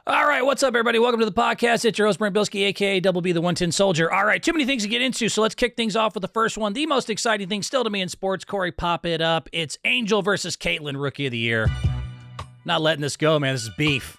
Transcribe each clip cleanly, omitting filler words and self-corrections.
All right, what's up, everybody? Welcome to the podcast. It's your host, Brent Bilski, a.k.a. Double B, the 110 Soldier. All right, too many things to get into, so let's kick things off with the first one. The most exciting thing still to me in sports. Corey, pop it up. It's Angel versus Caitlyn, Rookie of the Year. Not letting this go, man. This is beef.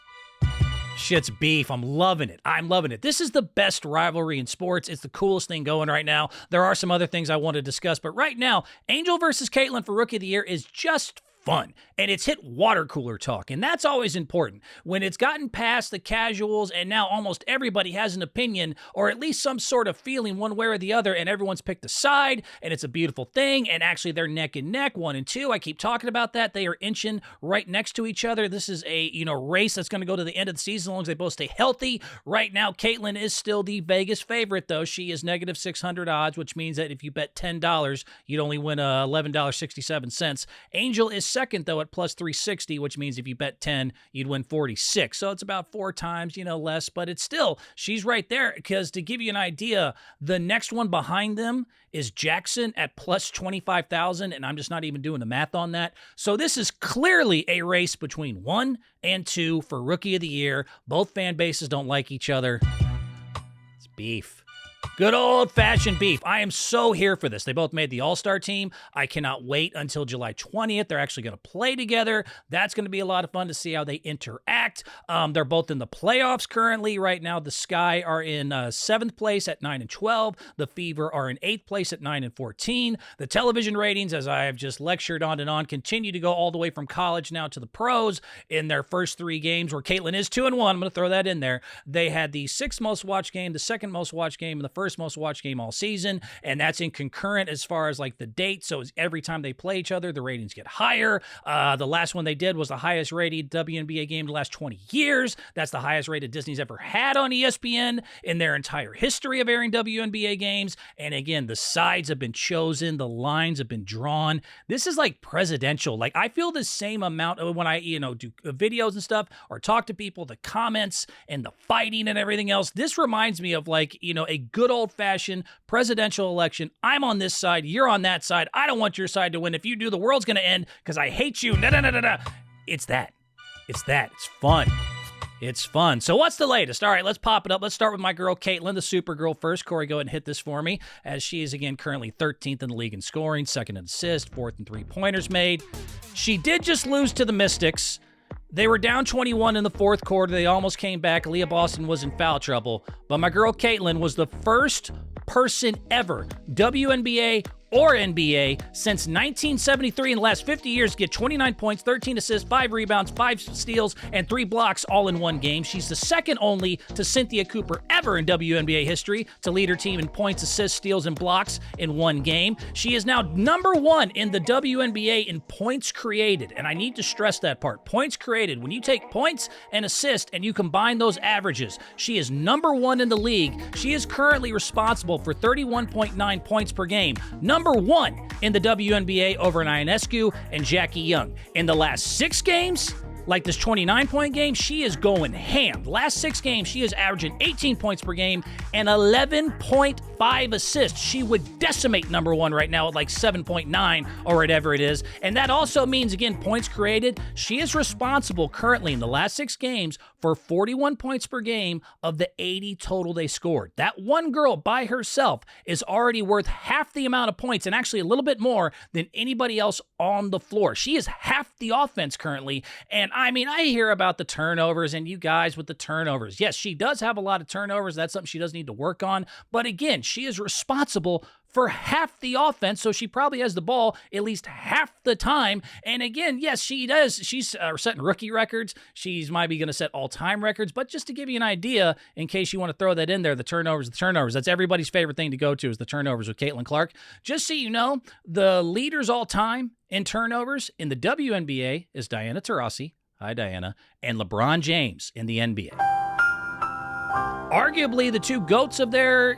Shit's beef. I'm loving it. This is the best rivalry in sports. It's the coolest thing going right now. There are some other things I want to discuss, but right now, Angel versus Caitlyn for Rookie of the Year is just fun, and it's hit water cooler talk, and that's always important. When it's gotten past the casuals and now almost everybody has an opinion or at least some sort of feeling one way or the other, and everyone's picked a side, and it's a beautiful thing, and actually they're neck and neck, 1 and 2. I keep talking about that. They are inching right next to each other. This is a race that's going to go to the end of the season as long as they both stay healthy. Right now, Caitlyn is still the Vegas favorite, though. She is negative 600 odds, which means that if you bet $10, you'd only win $11.67. Angel is second, though, at plus 360, which means if you bet 10, you'd win 46. So it's about 4 times, less, but it's still, she's right there, because to give you an idea, the next one behind them is Jackson at plus 25,000, and I'm just not even doing the math on that. So this is clearly a race between 1 and 2 for Rookie of the Year. Both fan bases don't like each other. It's beef. Good old-fashioned beef. I am so here for this. They both made the All-Star team. I cannot wait until July 20th. They're actually going to play together. That's going to be a lot of fun to see how they interact. They're both in the playoffs currently. Right now, the Sky are in 7th place at 9 and 12. The Fever are in 8th place at 9 and 14. The television ratings, as I have just lectured on and on, continue to go all the way from college now to the pros. In their first 3 games, where Caitlyn is 2 and 1, I'm going to throw that in there. They had the 6th most watched game, the 2nd most watched game, and the first most watched game all season, and that's in concurrent as far as like the date. So every time they play each other, the ratings get higher. The last one they did was the highest rated WNBA game in the last 20 years. That's the highest rated Disney's ever had on ESPN in their entire history of airing WNBA games. And again, the sides have been chosen, the lines have been drawn. This is like presidential. Like, I feel the same amount of when I do videos and stuff or talk to people, the comments and the fighting and everything else. This reminds me of like a good old-fashioned presidential election. I'm on this side, you're on that side. I don't want your side to win. If you do, the world's going to end because I hate you. It's that. It's fun. It's fun. So what's the latest? All right, let's pop it up. Let's start with my girl, Caitlyn, the Supergirl first. Corey, go ahead and hit this for me, as she is, again, currently 13th in the league in scoring, 2nd in assists, 4th in three-pointers made. She did just lose to the Mystics. They were down 21 in the 4th quarter. They almost came back. Aaliyah Boston was in foul trouble. But my girl Caitlyn was the first person ever, WNBA or NBA, since 1973 in the last 50 years to get 29 points, 13 assists, 5 rebounds, 5 steals, and 3 blocks all in one game. She's the second only to Cynthia Cooper ever in WNBA history to lead her team in points, assists, steals, and blocks in one game. She is now number 1 in the WNBA in points created, and I need to stress that part. Points created. When you take points and assists and you combine those averages, she is number 1 in the league. She is currently responsible for 31.9 points per game. Number 1 in the WNBA over Ionescu and Jackie Young. In the last 6 games, like this 29-point game, she is going ham. Last 6 games, she is averaging 18 points per game and 11.5 assists. She would decimate number 1 right now at like 7.9 or whatever it is. And that also means, again, points created. She is responsible currently in the last 6 games for 41 points per game of the 80 total they scored. That one girl by herself is already worth half the amount of points, and actually a little bit more than anybody else on the floor. She is half the offense currently, and I mean, I hear about the turnovers and you guys with the turnovers. Yes, she does have a lot of turnovers. That's something she does need to work on. But again, she is responsible for half the offense, so she probably has the ball at least half the time. And again, yes, she does. She's setting rookie records. She's maybe going to set all-time records. But just to give you an idea, in case you want to throw that in there, the turnovers. That's everybody's favorite thing to go to, is the turnovers with Caitlin Clark. Just so you know, the leaders all-time in turnovers in the WNBA is Diana Taurasi. Hi, Diana. And LeBron James in the NBA. Arguably the two GOATs of their,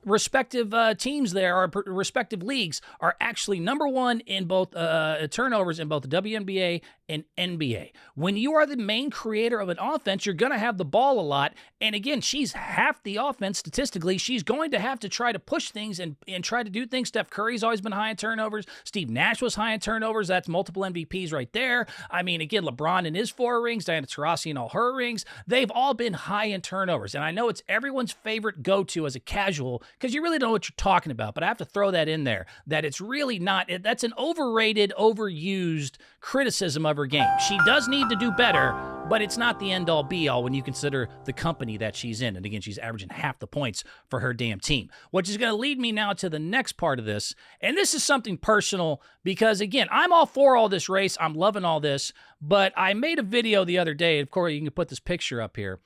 respective teams there, or respective leagues, are actually number one in both turnovers in both the WNBA and NBA. When you are the main creator of an offense, you're going to have the ball a lot. And again, she's half the offense statistically. She's going to have to try to push things and try to do things. Steph Curry's always been high in turnovers. Steve Nash was high in turnovers. That's multiple MVPs right there. I mean, again, LeBron in his 4 rings, Diana Taurasi in all her rings, they've all been high in turnovers. And I know it's everyone's favorite go-to as a casual because you really don't know what you're talking about, but I have to throw that in there, that it's really not, that's an overrated, overused criticism of her game. She does need to do better, but it's not the end-all be-all when you consider the company that she's in. And again, she's averaging half the points for her damn team, which is going to lead me now to the next part of this. And this is something personal because, again, I'm all for all this race. I'm loving all this, but I made a video the other day. Of course, you can put this picture up here.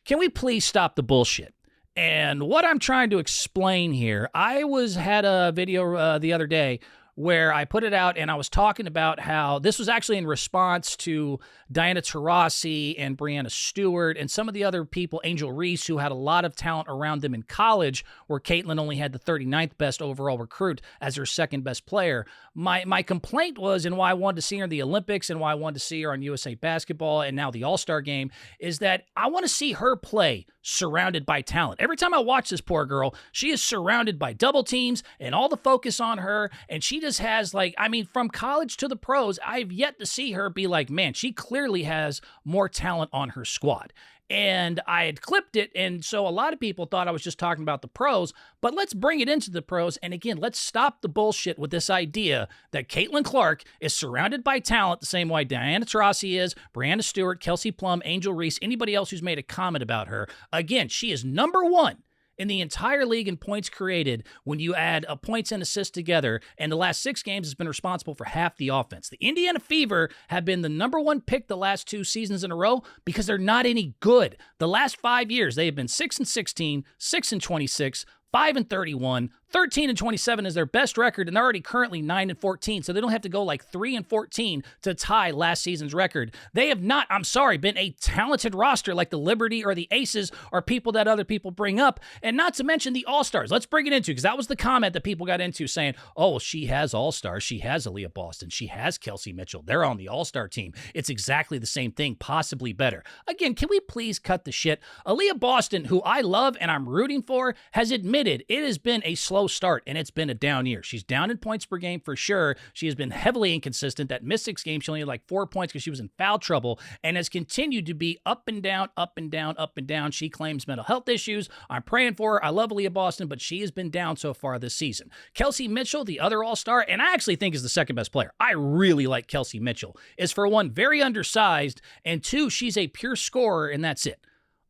Can we please stop the bullshit? And what I'm trying to explain here, I had a video the other day where I put it out and I was talking about how this was actually in response to Diana Taurasi and Breanna Stewart and some of the other people, Angel Reese, who had a lot of talent around them in college, where Caitlin only had the 39th best overall recruit as her second best player. My complaint was, and why I wanted to see her in the Olympics and why I wanted to see her on USA Basketball and now the All-Star game, is that I want to see her play surrounded by talent. Every time I watch this poor girl, she is surrounded by double teams and all the focus on her, and she just has, like, I mean, from college to the pros, I've yet to see her be like, man, she clearly has more talent on her squad. And I had clipped it, and so a lot of people thought I was just talking about the pros, but let's bring it into the pros, and again, let's stop the bullshit with this idea that Caitlin Clark is surrounded by talent the same way Diana Taurasi is, Breanna Stewart, Kelsey Plum, Angel Reese, anybody else who's made a comment about her. Again, she is number one in the entire league in points created when you add points and assists together, and the last 6 games has been responsible for half the offense. The Indiana Fever have been the number one pick the last 2 seasons in a row because they're not any good. The last 5 years, they have been 6-16, 6-26, 5-31, 13-27 is their best record, and they're already currently 9-14, so they don't have to go like 3-14 to tie last season's record. They have not, I'm sorry, been a talented roster like the Liberty or the Aces or people that other people bring up, and not to mention the All-Stars. Let's bring it into, because that was the comment that people got into, saying, oh, well, she has All-Stars, she has Aaliyah Boston, she has Kelsey Mitchell, they're on the All-Star team. It's exactly the same thing, possibly better. Again, can we please cut the shit? Aaliyah Boston, who I love and I'm rooting for, has admitted it has been a slow start, and it's been a down year. She's down in points per game for sure. She has been heavily inconsistent. That missed 6 games, she only had like 4 points because she was in foul trouble, and has continued to be up and down, up and down, up and down. She claims mental health issues. I'm praying for her. I love Aaliyah Boston, but she has been down so far this season. Kelsey Mitchell, the other All-Star, and I actually think is the second best player. I really like Kelsey Mitchell. Is, for one, very undersized, and 2, she's a pure scorer, and that's it.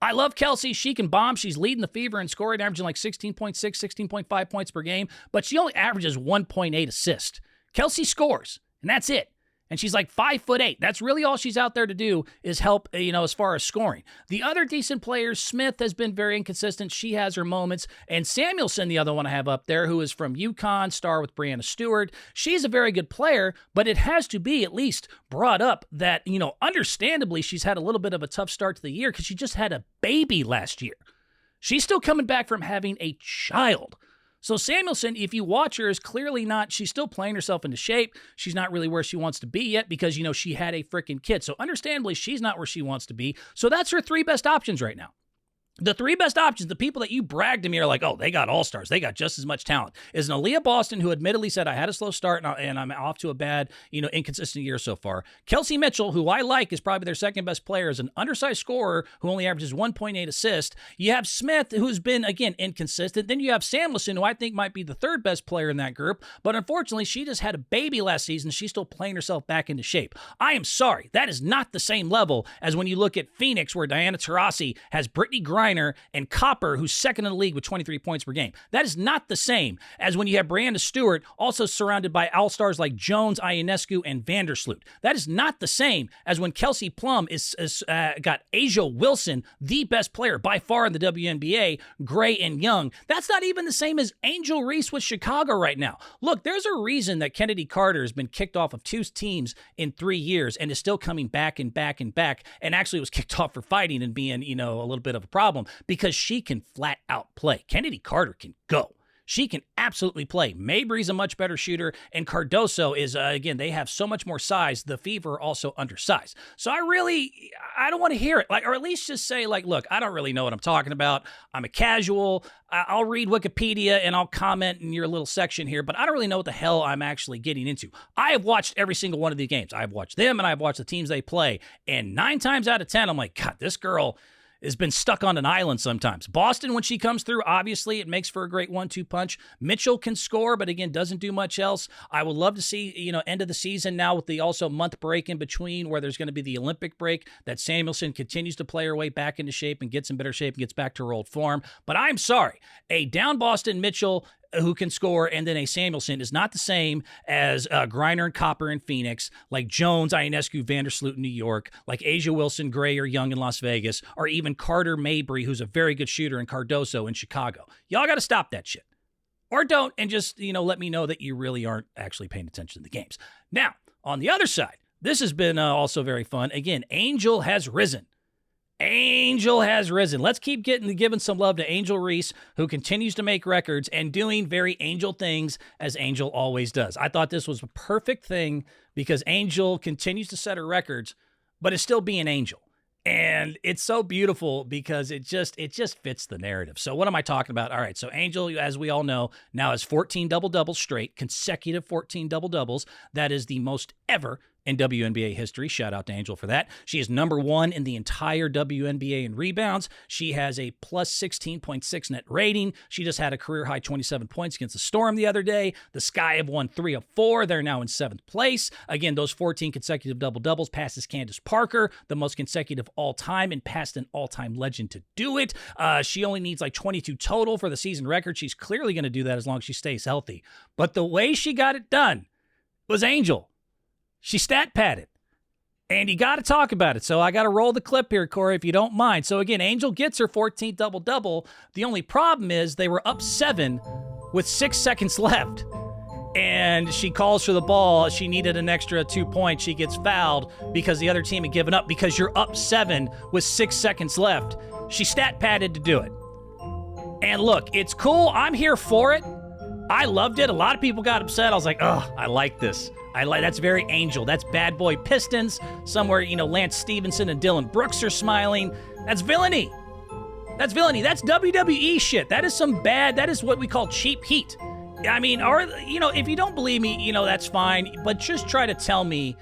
I love Kelsey. She can bomb. She's leading the Fever in scoring, averaging like 16.6, 16.5 points per game, but she only averages 1.8 assists. Kelsey scores, and that's it. And she's like 5'8". That's really all she's out there to do is help, as far as scoring. The other decent players, Smith has been very inconsistent. She has her moments. And Samuelson, the other one I have up there, who is from UConn, star with Breanna Stewart. She's a very good player, but it has to be at least brought up that, understandably, she's had a little bit of a tough start to the year because she just had a baby last year. She's still coming back from having a child. So Samuelson, if you watch her, is clearly not, she's still playing herself into shape. She's not really where she wants to be yet because, she had a freaking kid. So understandably, she's not where she wants to be. So that's her 3 best options right now. The 3 best options, the people that you bragged to me are like, oh, they got All-Stars. They got just as much talent. Is an Aaliyah Boston, who admittedly said, I had a slow start and I'm off to a bad, inconsistent year so far. Kelsey Mitchell, who I like, is probably their second best player, is an undersized scorer who only averages 1.8 assists. You have Smith, who's been, again, inconsistent. Then you have Samuelson, who I think might be the 3rd best player in that group. But unfortunately, she just had a baby last season. She's still playing herself back into shape. I am sorry. That is not the same level as when you look at Phoenix, where Diana Taurasi has Brittany Griner and Copper, who's second in the league with 23 points per game. That is not the same as when you have Breanna Stewart, also surrounded by all-stars like Jones, Ionescu, and Vandersloot. That is not the same as when Kelsey Plum is got Asia Wilson, the best player by far in the WNBA, Gray and Young. That's not even the same as Angel Reese with Chicago right now. Look, there's a reason that Kennedy Carter has been kicked off of 2 teams in 3 years and is still coming back and back and back, and actually was kicked off for fighting and being, a little bit of a problem problem because she can flat out play. Kennedy Carter can go. She can absolutely play. Mabry's a much better shooter, and Cardoso is, again, they have so much more size. The Fever are also undersized. So I don't want to hear it. Or at least just say, look, I don't really know what I'm talking about. I'm a casual. I'll read Wikipedia and I'll comment in your little section here, but I don't really know what the hell I'm actually getting into. I have watched every single one of these games. I've watched them and I've watched the teams they play, and 9 times out of 10, I'm like, God, this girl has been stuck on an island sometimes. Boston, when she comes through, obviously it makes for a great 1-2 punch. Mitchell can score, but again, doesn't do much else. I would love to see, end of the season now with the also month break in between where there's going to be the Olympic break, that Samuelson continues to play her way back into shape and gets in better shape and gets back to her old form. But I'm sorry, a down Boston Mitchell who can score, and then a Samuelson is not the same as Griner and Copper in Phoenix, like Jones, Ionescu, Vandersloot in New York, like Asia Wilson, Gray, or Young in Las Vegas, or even Carter Mabry, who's a very good shooter, and Cardoso in Chicago. Y'all got to stop that shit. Or don't, and just, let me know that you really aren't actually paying attention to the games. Now, on the other side, this has been also very fun. Again, Angel has risen. Angel has risen. Let's keep giving some love to Angel Reese, who continues to make records and doing very Angel things as Angel always does. I thought this was a perfect thing because Angel continues to set her records, but is still being Angel. And it's so beautiful because it just fits the narrative. So what am I talking about? All right, so Angel, as we all know, now has 14 double-doubles straight, consecutive 14 double-doubles. That is the most ever in WNBA history. Shout out to Angel for that. She is number 1 in the entire WNBA in rebounds. She has a plus 16.6 net rating. She just had a career-high 27 points against the Storm the other day. The Sky have won 3 of 4. They're now in 7th place. Again, those 14 consecutive double-doubles passes Candace Parker, the most consecutive all-time, and passed an all-time legend to do it. She only needs 22 total for the season record. She's clearly going to do that as long as she stays healthy. But the way she got it done was Angel. She stat padded, and you got to talk about it. So I got to roll the clip here, Corey, if you don't mind. So again, Angel gets her 14th double-double. The only problem is they were up 7 with 6 seconds left, and she calls for the ball. She needed an extra 2 points. She gets fouled because the other team had given up because you're up 7 with 6 seconds left. She stat padded to do it. And look, it's cool. I'm here for it. I loved it. A lot of people got upset. I was like, oh, I like this. That's very Angel. That's bad boy Pistons. Somewhere, Lance Stevenson and Dylan Brooks are smiling. That's villainy. That's villainy. That's WWE shit. That is what we call cheap heat. I mean, if you don't believe me, that's fine. But just try to tell me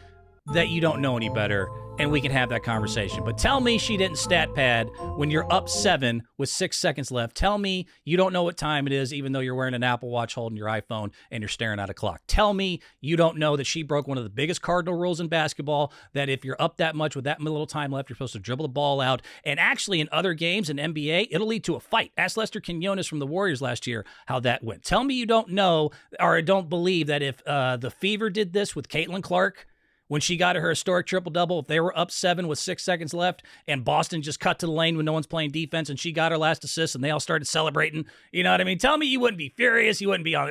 that you don't know any better, and we can have that conversation. But tell me she didn't stat pad when you're up 7 with 6 seconds left. Tell me you don't know what time it is, even though you're wearing an Apple Watch holding your iPhone and you're staring at a clock. Tell me you don't know that she broke one of the biggest cardinal rules in basketball, that if you're up that much with that little time left, you're supposed to dribble the ball out. And actually in other games in NBA, it'll lead to a fight. Ask Lester Quinones from the Warriors last year how that went. Tell me you don't know or don't believe that if the Fever did this with Caitlin Clark, when she got her historic triple-double, if they were up 7 with 6 seconds left and Boston just cut to the lane when no one's playing defense and she got her last assist and they all started celebrating, you know what I mean? Tell me you wouldn't be furious. You wouldn't be on,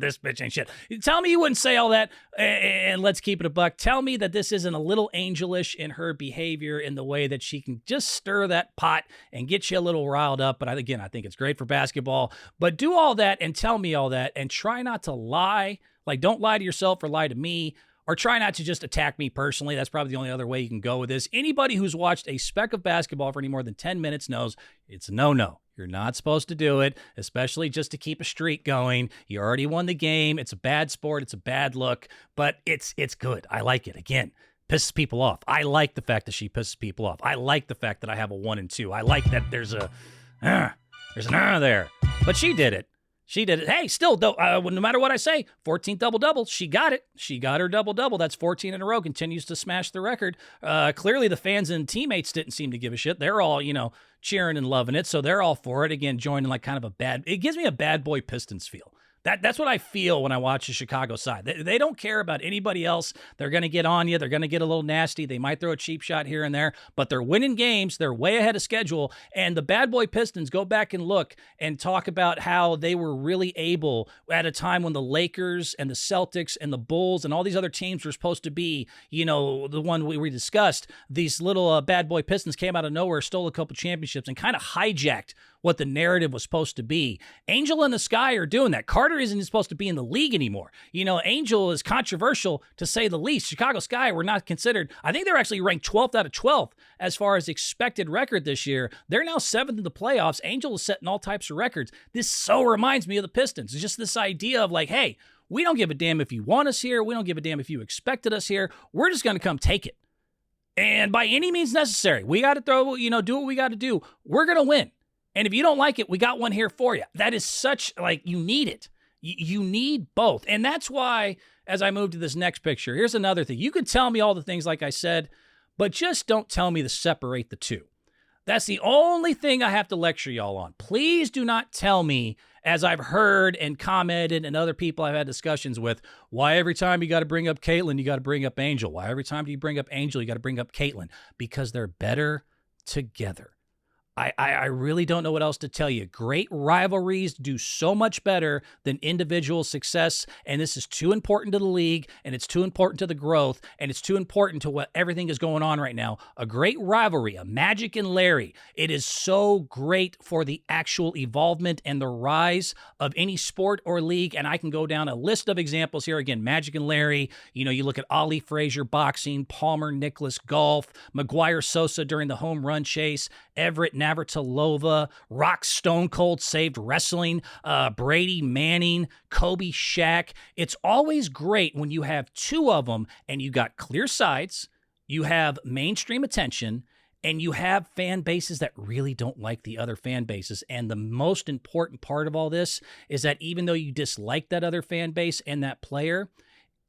this bitch ain't shit. Tell me you wouldn't say all that, and let's keep it a buck. Tell me that this isn't a little angelish in her behavior, in the way that she can just stir that pot and get you a little riled up. But again, I think it's great for basketball. But do all that and tell me all that and try not to lie. Don't lie to yourself or lie to me. Or try not to just attack me personally. That's probably the only other way you can go with this. Anybody who's watched a speck of basketball for any more than 10 minutes knows it's a no-no. You're not supposed to do it, especially just to keep a streak going. You already won the game. It's a bad sport. It's a bad look, but it's good. I like it. Again, pisses people off. I like the fact that she pisses people off. I like the fact that I have a 1 and 2. I like that there's an there. But she did it. She did it. Hey, still, though, no matter what I say, 14th double-double, she got it. She got her double-double. That's 14 in a row, continues to smash the record. Clearly, the fans and teammates didn't seem to give a shit. They're all, cheering and loving it, so they're all for it. Again, joining kind of it gives me a bad boy Pistons feel. That's what I feel when I watch the Chicago side. They don't care about anybody else. They're going to get on you. They're going to get a little nasty. They might throw a cheap shot here and there, but they're winning games. They're way ahead of schedule. And the bad boy Pistons, go back and look and talk about how they were really able at a time when the Lakers and the Celtics and the Bulls and all these other teams were supposed to be, the one we discussed. These little bad boy Pistons came out of nowhere, stole a couple championships, and kind of hijacked what the narrative was supposed to be. Angel and the Sky are doing that. Carter isn't supposed to be in the league anymore. Angel is controversial to say the least. Chicago Sky were not considered. I think they're actually ranked 12th out of 12th as far as expected record this year. They're now 7th in the playoffs. Angel is setting all types of records. This so reminds me of the Pistons. It's just this idea of like, hey, we don't give a damn if you want us here. We don't give a damn if you expected us here. We're just going to come take it. And by any means necessary, we got to do what we got to do. We're going to win. And if you don't like it, we got one here for you. That is such, you need it. You need both. And that's why, as I move to this next picture, here's another thing. You can tell me all the things like I said, but just don't tell me to separate the two. That's the only thing I have to lecture y'all on. Please do not tell me, as I've heard and commented and other people I've had discussions with, why every time you got to bring up Caitlyn, you got to bring up Angel. Why every time you bring up Angel, you got to bring up Caitlyn. Because they're better together. I really don't know what else to tell you. Great rivalries do so much better than individual success, and this is too important to the league, and it's too important to the growth, and it's too important to what everything is going on right now. A great rivalry, a Magic and Larry, it is so great for the actual evolvement and the rise of any sport or league, and I can go down a list of examples here. Again, Magic and Larry, you look at Ali Frazier boxing, Palmer Nicholas golf, McGuire Sosa during the home run chase, Everett Navratilova, Rock Stone Cold saved wrestling, Brady Manning, Kobe Shaq. It's always great when you have two of them and you got clear sides, you have mainstream attention, and you have fan bases that really don't like the other fan bases. And the most important part of all this is that even though you dislike that other fan base and that player,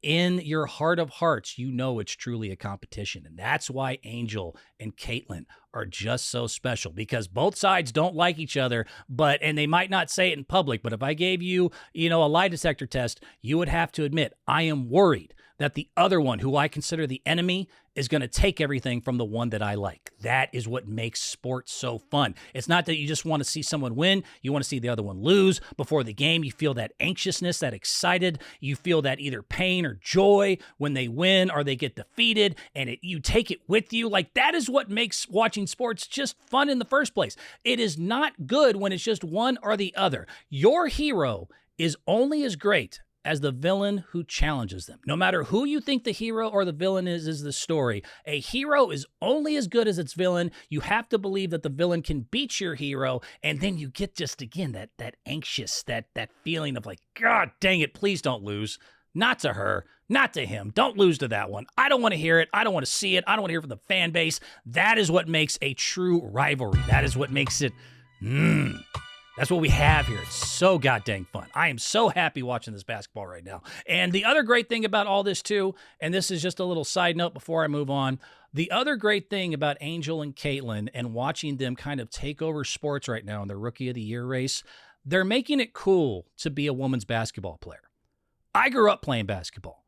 in your heart of hearts, it's truly a competition. And that's why Angel and Caitlyn are just so special, because both sides don't like each other, and they might not say it in public, but if I gave you, a lie detector test, you would have to admit, I am worried that the other one, who I consider the enemy, is going to take everything from the one that I like. That is what makes sports so fun. It's not that you just want to see someone win. You want to see the other one lose. Before the game, you feel that anxiousness, that excited. You feel that either pain or joy when they win or they get defeated, and you take it with you. That is what makes watching sports just fun in the first place. It is not good when it's just one or the other. Your hero is only as great as the villain who challenges them. No matter who you think the hero or the villain is the story. A hero is only as good as its villain. You have to believe that the villain can beat your hero, and then you get just, again, that anxious, that feeling of like, God dang it, please don't lose. Not to her, not to him. Don't lose to that one. I don't want to hear it. I don't want to see it. I don't want to hear from the fan base. That is what makes a true rivalry. That is what makes it, That's what we have here. It's so goddamn fun. I am so happy watching this basketball right now. And the other great thing about all this too, and this is just a little side note before I move on, the other great thing about Angel and Caitlyn and watching them kind of take over sports right now in the Rookie of the Year race, they're making it cool to be a women's basketball player. I grew up playing basketball.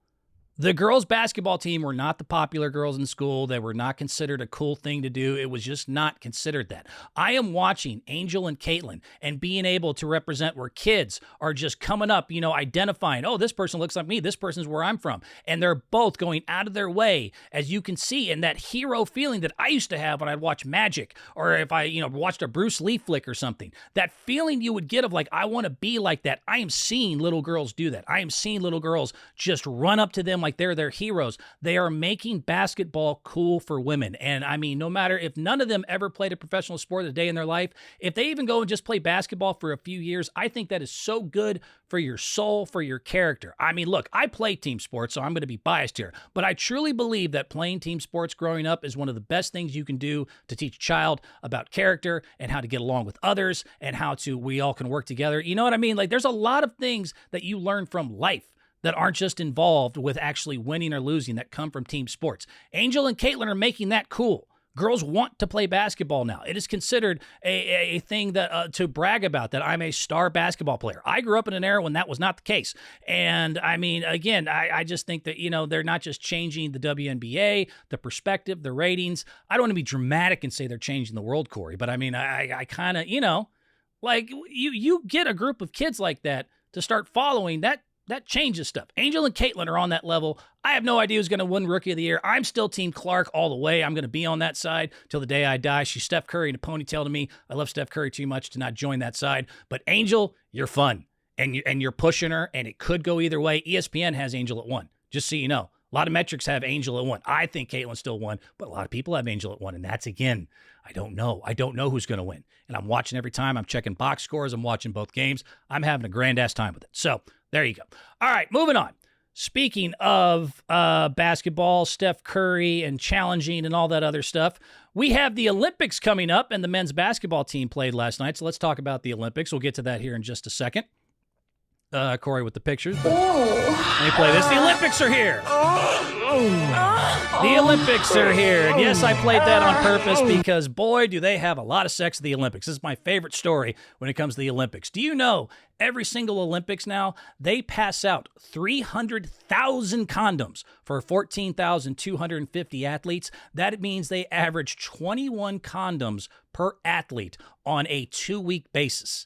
The girls' basketball team were not the popular girls in school. They were not considered a cool thing to do. It was just not considered that. I am watching Angel and Caitlyn and being able to represent where kids are just coming up, identifying, oh, this person looks like me. This person's where I'm from. And they're both going out of their way, as you can see, in that hero feeling that I used to have when I'd watch Magic, or if I, watched a Bruce Lee flick or something. That feeling you would get of like, I want to be like that. I am seeing little girls do that. I am seeing little girls just run up to them like they're their heroes. They are making basketball cool for women. And I mean, no matter if none of them ever played a professional sport a day in their life, if they even go and just play basketball for a few years, I think that is so good for your soul, for your character. I mean, look, I play team sports, so I'm going to be biased here, but I truly believe that playing team sports growing up is one of the best things you can do to teach a child about character and how to get along with others and how we all can work together. You know what I mean? Like, there's a lot of things that you learn from life that aren't just involved with actually winning or losing, that come from team sports. Angel and Caitlyn are making that cool. Girls want to play basketball now. It is considered a thing that to brag about, that I'm a star basketball player. I grew up in an era when that was not the case. And I mean, again, I just think that, they're not just changing the WNBA, the perspective, the ratings. I don't want to be dramatic and say they're changing the world, Corey, but I mean, I kind of, like you get a group of kids like that to start following, that changes stuff. Angel and Caitlin are on that level. I have no idea who's going to win Rookie of the Year. I'm still Team Clark all the way. I'm going to be on that side till the day I die. She's Steph Curry in a ponytail to me. I love Steph Curry too much to not join that side. But Angel, you're fun, and you're pushing her, and it could go either way. ESPN has Angel at 1, just so you know. A lot of metrics have Angel at 1. I think Caitlin still 1, but a lot of people have Angel at 1, and that's, again, I don't know. I don't know who's going to win. And I'm watching every time. I'm checking box scores. I'm watching both games. I'm having a grand-ass time with it. So there you go. All right, moving on. Speaking of basketball, Steph Curry and challenging and all that other stuff, we have the Olympics coming up, and the men's basketball team played last night. So let's talk about the Olympics. We'll get to that here in just a second. Corey with the pictures. Let me play this. The Olympics are here. The Olympics are here. And yes, I played that on purpose because, boy, do they have a lot of sex at the Olympics. This is my favorite story when it comes to the Olympics. Do you know every single Olympics now, they pass out 300,000 condoms for 14,250 athletes? That means they average 21 condoms per athlete on a 2-week basis.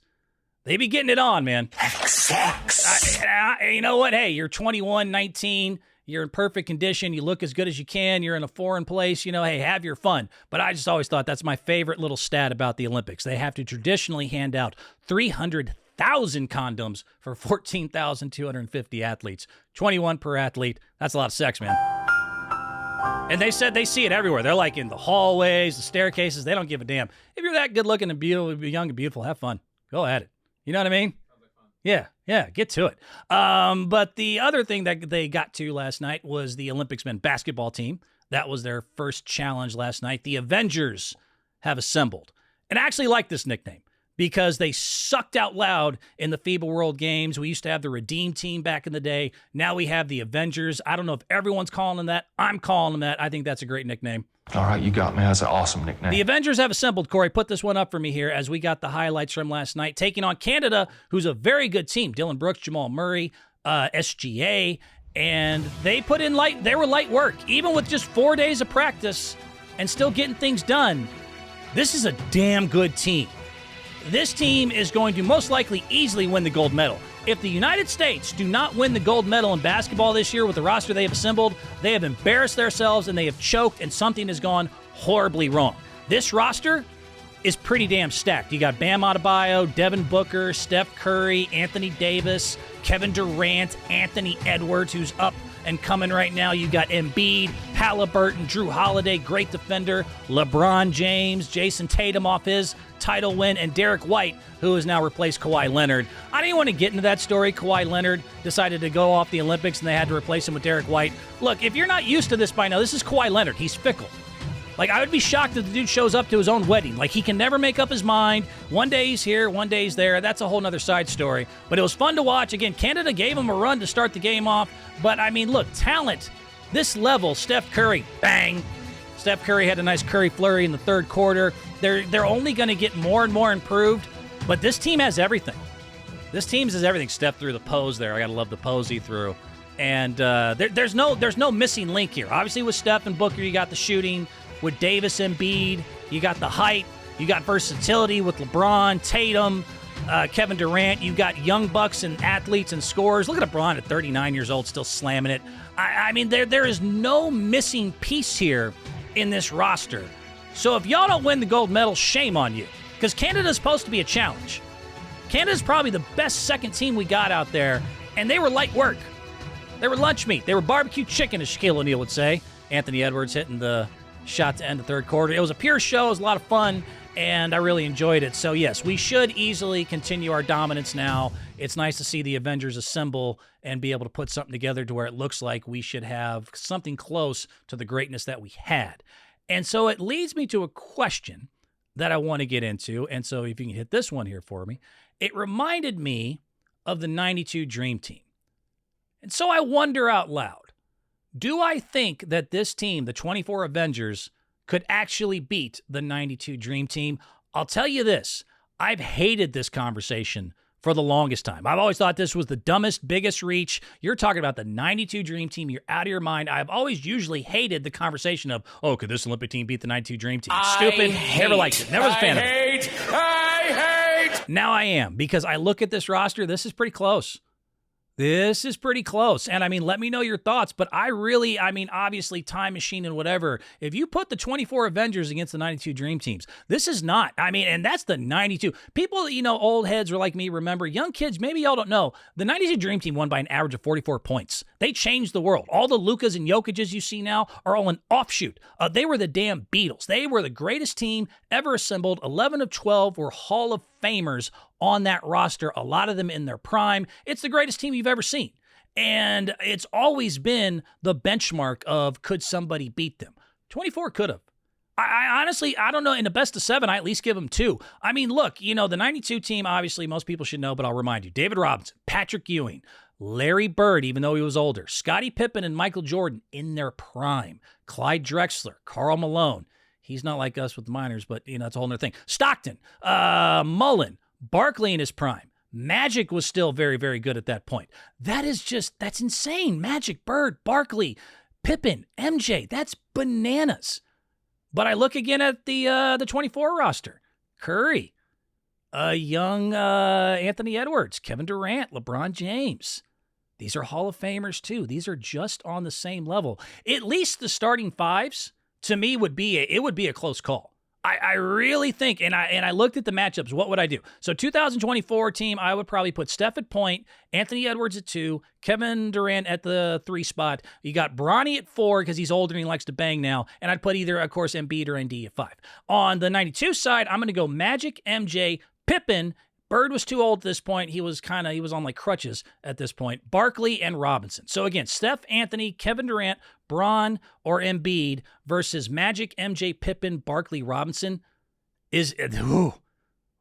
They be getting it on, man. Sex. You know what? Hey, you're 21, 19. You're in perfect condition. You look as good as you can. You're in a foreign place. Hey, have your fun. But I just always thought that's my favorite little stat about the Olympics. They have to traditionally hand out 300,000 condoms for 14,250 athletes. 21 per athlete. That's a lot of sex, man. And they said they see it everywhere. They're like in the hallways, the staircases. They don't give a damn. If you're that good looking and beautiful, young and beautiful, have fun. Go at it. You know what I mean? Yeah, get to it. But the other thing that they got to last night was the Olympics men basketball team. That was their first challenge last night. The Avengers have assembled. And I actually like this nickname because they sucked out loud in the FIBA World Games. We used to have the Redeem Team back in the day. Now we have the Avengers. I don't know if everyone's calling them that. I'm calling them that. I think that's a great nickname. All right, you got me. That's an awesome nickname. The Avengers have assembled. Corey, put this one up for me here as we got the highlights from last night, taking on Canada, who's a very good team. Dylan Brooks, Jamal Murray, SGA, and they put in they were light work. Even with just 4 days of practice and still getting things done, this is a damn good team. This team is going to most likely easily win the gold medal. If the United States do not win the gold medal in basketball this year with the roster they have assembled, they have embarrassed themselves and they have choked, and something has gone horribly wrong. This roster is pretty damn stacked. You got Bam Adebayo, Devin Booker, Steph Curry, Anthony Davis, Kevin Durant, Anthony Edwards, who's up and coming right now. You got Embiid, Halliburton, Drew Holiday, great defender, LeBron James, Jason Tatum off his title win, and Derek White, who has now replaced Kawhi Leonard. I didn't want to get into that story. Kawhi Leonard decided to go off the Olympics, and they had to replace him with Derek White. Look, if you're not used to this by now, this is Kawhi Leonard. He's fickle. Like, I would be shocked if the dude shows up to his own wedding. Like, he can never make up his mind. One day he's here, one day he's there. That's a whole nother side story. But it was fun to watch. Again, Canada gave him a run to start the game off. But, I mean, look, talent, this level, Steph Curry, bang. Steph Curry had a nice Curry flurry in the third quarter. They're only going to get more and more improved. But this team has everything. This team has everything. Steph threw the pose there. I got to love the pose he threw. And there's no missing link here. Obviously, with Steph and Booker, you got the shooting. With Davis and Embiid, you got the height, you got versatility with LeBron, Tatum, Kevin Durant. You got young bucks and athletes and scorers. Look at LeBron at 39 years old, still slamming it. I mean, there is no missing piece here in this roster. So if y'all don't win the gold medal, shame on you, because Canada's supposed to be a challenge. Canada's probably the best second team we got out there, and they were light work. They were lunch meat. They were barbecue chicken, as Shaquille O'Neal would say. Anthony Edwards hitting the shot to end the third quarter. It was a pure show. It was a lot of fun, and I really enjoyed it. So, yes, we should easily continue our dominance now. It's nice to see the Avengers assemble and be able to put something together to where it looks like we should have something close to the greatness that we had. And so it leads me to a question that I want to get into. And so if you can hit this one here for me. It reminded me of the 92 Dream Team. And so I wonder out loud, do I think that this team, the 24 Avengers, could actually beat the 92 Dream Team. I'll tell you this. I've hated this conversation for the longest time. I've always thought this was the dumbest, biggest reach. You're talking about the 92 Dream Team. You're out of your mind. I've always usually hated the conversation of, oh, could this Olympic team beat the 92 Dream Team? Stupid. Never liked it. Never was a fan of it. I hate. Now I am, because I look at this roster. This is pretty close. This is pretty close. And I mean, let me know your thoughts, but obviously Time Machine and whatever, if you put the 24 Avengers against the 92 Dream Teams, this is not, and that's the 92. People, old heads are like me, remember, young kids, maybe y'all don't know, the 92 Dream Team won by an average of 44 points. They changed the world. All the Lukas and Jokic's you see now are all an offshoot. They were the damn Beatles. They were the greatest team ever assembled. 11 of 12 were Hall of Famers on that roster, a lot of them in their prime. It's the greatest team you've ever seen. And it's always been the benchmark of, could somebody beat them? 24 could have. I honestly, I don't know. In the best of 7, I at least give them 2. Look, the 92 team, obviously most people should know, but I'll remind you. David Robinson, Patrick Ewing, Larry Bird, even though he was older, Scottie Pippen and Michael Jordan in their prime, Clyde Drexler, Karl Malone. He's not like us with the minors, but, it's a whole other thing. Stockton, Mullen, Barkley in his prime. Magic was still very, very good at that point. That's insane. Magic, Bird, Barkley, Pippen, MJ, that's bananas. But I look again at the 24 roster. Curry, young Anthony Edwards, Kevin Durant, LeBron James. These are Hall of Famers too. These are just on the same level. At least the starting fives, to me, would be a close call. I really think, and I looked at the matchups, what would I do? So 2024 team, I would probably put Steph at point, Anthony Edwards at 2, Kevin Durant at the 3 spot. You got Bronny at 4 because he's older and he likes to bang now, and I'd put either, of course, Embiid or ND at 5. On the 92 side, I'm going to go Magic, MJ, Pippen. Bird was too old at this point. He was on like crutches at this point. Barkley and Robinson. So again, Steph, Anthony, Kevin Durant, Bron, or Embiid versus Magic, MJ, Pippen, Barkley, Robinson is, thank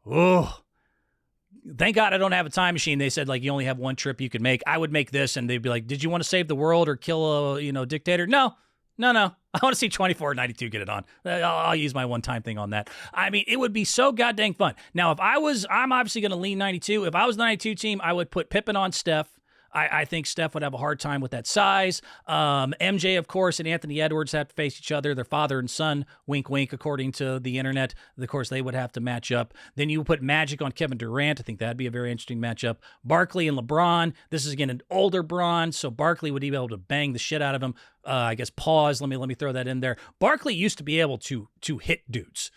God I don't have a time machine. They said, you only have one trip you could make. I would make this, and they'd be like, did you want to save the world or kill a, dictator? No. I want to see 24 92 get it on. I'll use my one-time thing on that. It would be so goddamn fun. Now, I'm obviously going to lean 92. If I was the 92 team, I would put Pippen on Steph. I think Steph would have a hard time with that size. MJ, of course, and Anthony Edwards have to face each other. Their father and son, wink, wink, according to the internet. Of course, they would have to match up. Then you put Magic on Kevin Durant. I think that'd be a very interesting matchup. Barkley and LeBron. This is, again, an older Bron, so Barkley would be able to bang the shit out of him. I guess pause. Let me throw that in there. Barkley used to be able to hit dudes.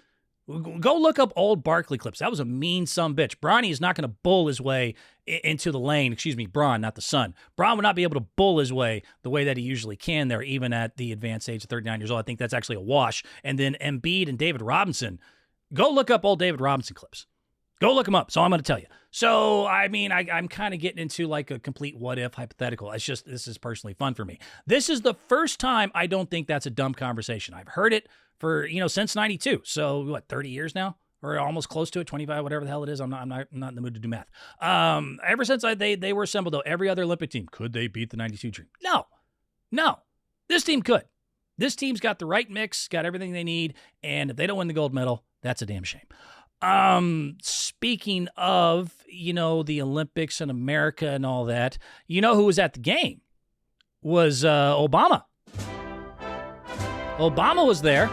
Go look up old Barkley clips. That was a mean sumbitch. Bronny is not going to bull his way into the lane. Excuse me, Bron, not the son. Bron would not be able to bull his way the way that he usually can there, even at the advanced age of 39 years old. I think that's actually a wash. And then Embiid and David Robinson. Go look up old David Robinson clips. Go look them up. So I'm going to tell you. So, I'm kind of getting into like a complete what-if hypothetical. It's just, this is personally fun for me. This is the first time I don't think that's a dumb conversation. I've heard it for, since 92. So, 30 years now? Or almost close to it, 25, whatever the hell it is. I'm not in the mood to do math. Ever since they were assembled, though, every other Olympic team, could they beat the 92 Dream? No. This team could. This team's got the right mix, got everything they need, and if they don't win the gold medal, that's a damn shame. Speaking of, the Olympics and America and all that, who was at the game was Obama. Obama was there.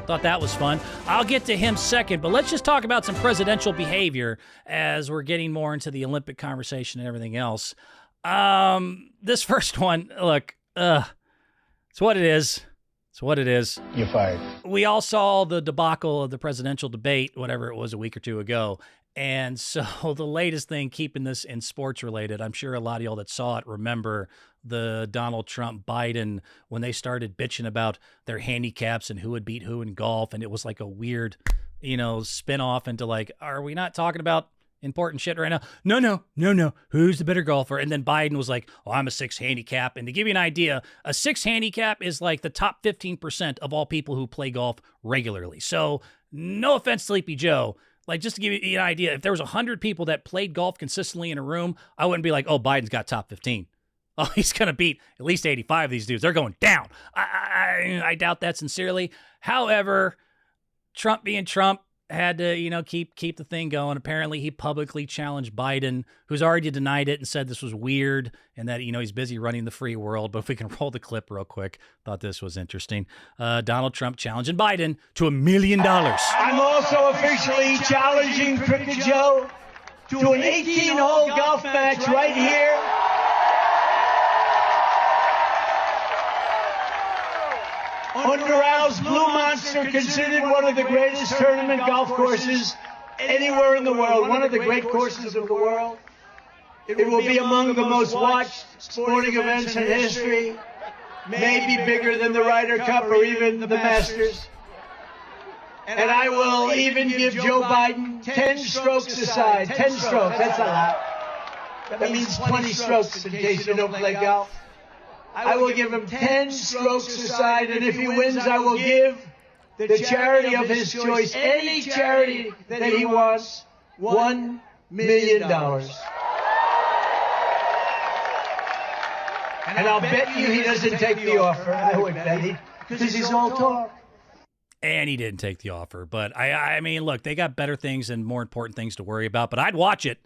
Thought that was fun. I'll get to him second, but let's just talk about some presidential behavior as we're getting more into the Olympic conversation and everything else. This first one, look, it's what it is. It's what it is. You're fired. We all saw the debacle of the presidential debate, whatever it was, a week or two ago. And so the latest thing, keeping this in sports related, I'm sure a lot of y'all that saw it remember the Donald Trump Biden when they started bitching about their handicaps and who would beat who in golf. And it was like a weird, spin off into like, are we not talking about important shit right now? No. Who's the better golfer? And then Biden was like, oh, I'm a 6 handicap. And to give you an idea, a 6 handicap is like the top 15% of all people who play golf regularly. So no offense, Sleepy Joe. Like, just to give you an idea, if there was 100 people that played golf consistently in a room, I wouldn't be like, oh, Biden's got top 15. Oh, he's going to beat at least 85 of these dudes. They're going down. I doubt that sincerely. However, Trump being Trump had to, keep the thing going. Apparently, he publicly challenged Biden, who's already denied it and said this was weird and that, he's busy running the free world. But if we can roll the clip real quick, thought this was interesting. Donald Trump challenging Biden to $1 million. I'm also officially challenging Cricket Joe to an 18-hole golf match right here. On Doral Blue Monster, considered one of the greatest tournament golf courses anywhere in the world, one of the great courses of the world. It will be among the most watched sporting events in history, maybe bigger than the Ryder Cup or even the Masters. And I will even give Joe Biden 10 strokes aside. 10 strokes, that's a lot. That means 20 strokes in case you don't play golf. I will give him 10 strokes aside, and if he wins, I will give the charity of his choice, any charity that he wants, $1 million. And I'll bet you he doesn't take the offer. I would bet he, because he's all talk. And he didn't take the offer. But, I mean, look, they got better things and more important things to worry about, but I'd watch it.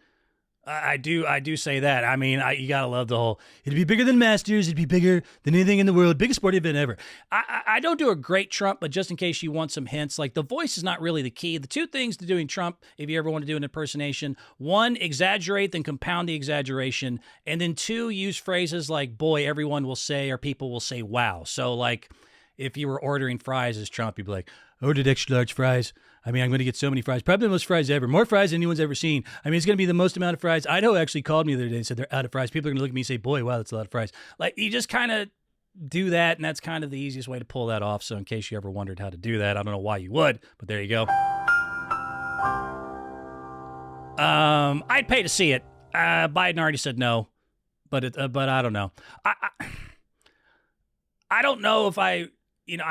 I do say that. I mean, you got to love the whole, it'd be bigger than Masters, it'd be bigger than anything in the world, biggest sporting event ever. I don't do a great Trump, but just in case you want some hints, like the voice is not really the key. The two things to doing Trump, if you ever want to do an impersonation, one, exaggerate, then compound the exaggeration, and then two, use phrases like, boy, everyone will say, or people will say, wow. So like, if you were ordering fries as Trump, you'd be like, ordered extra large fries. I mean, I'm going to get so many fries. Probably the most fries ever. More fries than anyone's ever seen. I mean, it's going to be the most amount of fries. Idaho actually called me the other day and said they're out of fries. People are going to look at me and say, boy, wow, that's a lot of fries. Like, you just kind of do that, and that's kind of the easiest way to pull that off. So in case you ever wondered how to do that, I don't know why you would, but there you go. I'd pay to see it. Biden already said no, but I don't know. I don't know if I'm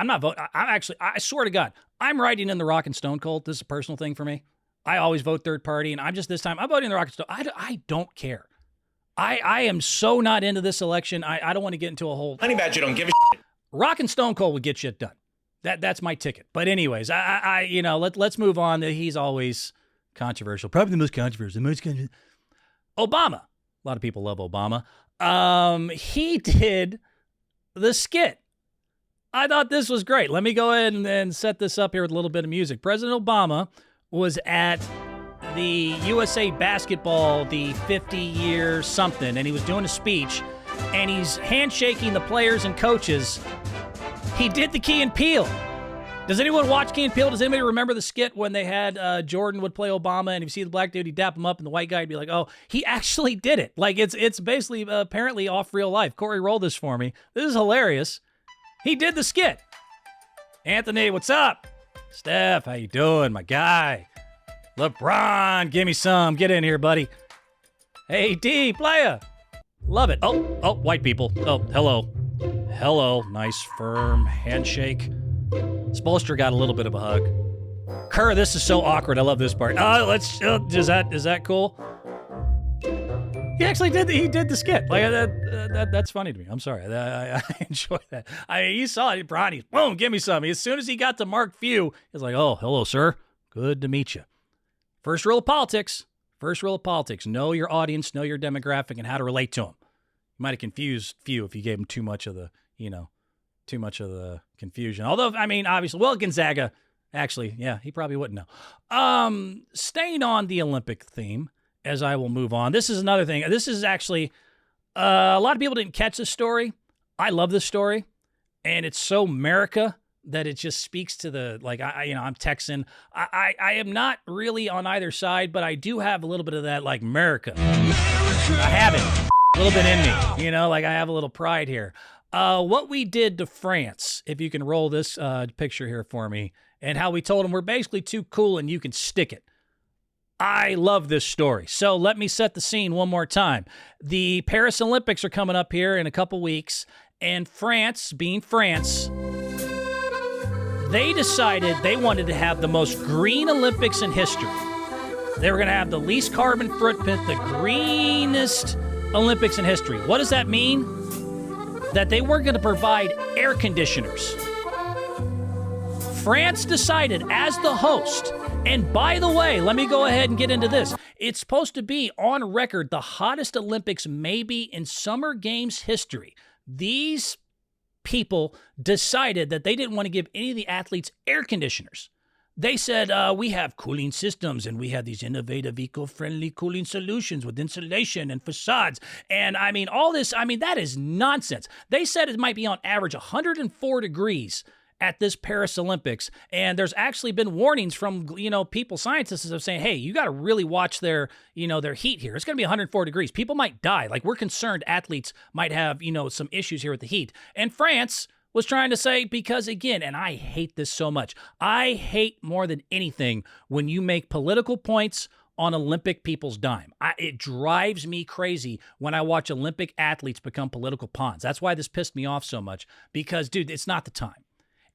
not voting. I swear to God, I'm writing in the Rock and Stone Cold. This is a personal thing for me. I always vote third party, and I'm voting in the Rock and Stone. I don't care. I am so not into this election. I don't want to get into a whole. Honey Badger don't give a shit. Rock and Stone Cold would get shit done. That's my ticket. But anyways, let's move on. He's always controversial. Probably the most controversial. Obama. A lot of people love Obama. He did the skit. I thought this was great. Let me go ahead and set this up here with a little bit of music. President Obama was at the USA Basketball, the 50-year something, and he was doing a speech, and he's handshaking the players and coaches. He did the Key and Peele. Does anyone watch Key and Peele? Does anybody remember the skit when they had Jordan would play Obama, and if you see the black dude, he'd dap him up, and the white guy would be like, oh, he actually did it. Like, it's basically apparently off real life. Corey, roll this for me. This is hilarious. He did the skit. Anthony, what's up? Steph, how you doing, my guy? LeBron, give me some. Get in here, buddy. Hey, D, playa. Love it. Oh, white people. Oh, hello. Hello. Nice, firm handshake. Spolstra got a little bit of a hug. Kerr, this is so awkward. I love this part. Is that cool? He actually did the skit. Like that's funny to me. I'm sorry. I enjoy that. You saw it, Bronny. Boom, give me some. As soon as he got to Mark Few, he's like, oh, hello, sir. Good to meet you. First rule of politics. Know your audience, know your demographic, and how to relate to them. You might have confused Few if you gave him too much of the confusion. Although, I mean, obviously, Gonzaga, actually, yeah, he probably wouldn't know. Staying on the Olympic theme, as I will move on. This is another thing. This is actually, a lot of people didn't catch this story. I love this story, and it's so America that it just speaks to the, like, I'm Texan. I am not really on either side, but I do have a little bit of that, like, America. I have it. A little bit in me. I have a little pride here. What we did to France, if you can roll this picture here for me, and how we told them we're basically too cool and you can stick it. I love this story. So let me set the scene one more time. The Paris Olympics are coming up here in a couple weeks, and France, being France, they decided they wanted to have the most green Olympics in history. They were going to have the least carbon footprint, the greenest Olympics in history. What does that mean? That they weren't going to provide air conditioners. France decided as the host, and by the way, let me go ahead and get into this. It's supposed to be on record the hottest Olympics maybe in Summer Games history. These people decided that they didn't want to give any of the athletes air conditioners. They said, we have cooling systems and we have these innovative, eco-friendly cooling solutions with insulation and facades. And I mean, all this, that is nonsense. They said it might be on average 104 degrees at this Paris Olympics. And there's actually been warnings from, people, scientists of saying, hey, you got to really watch their heat here. It's going to be 104 degrees. People might die. Like, we're concerned athletes might have, some issues here with the heat. And France was trying to say, because again, and I hate this so much, I hate more than anything when you make political points on Olympic people's dime. It drives me crazy when I watch Olympic athletes become political pawns. That's why this pissed me off so much, because, dude, it's not the time.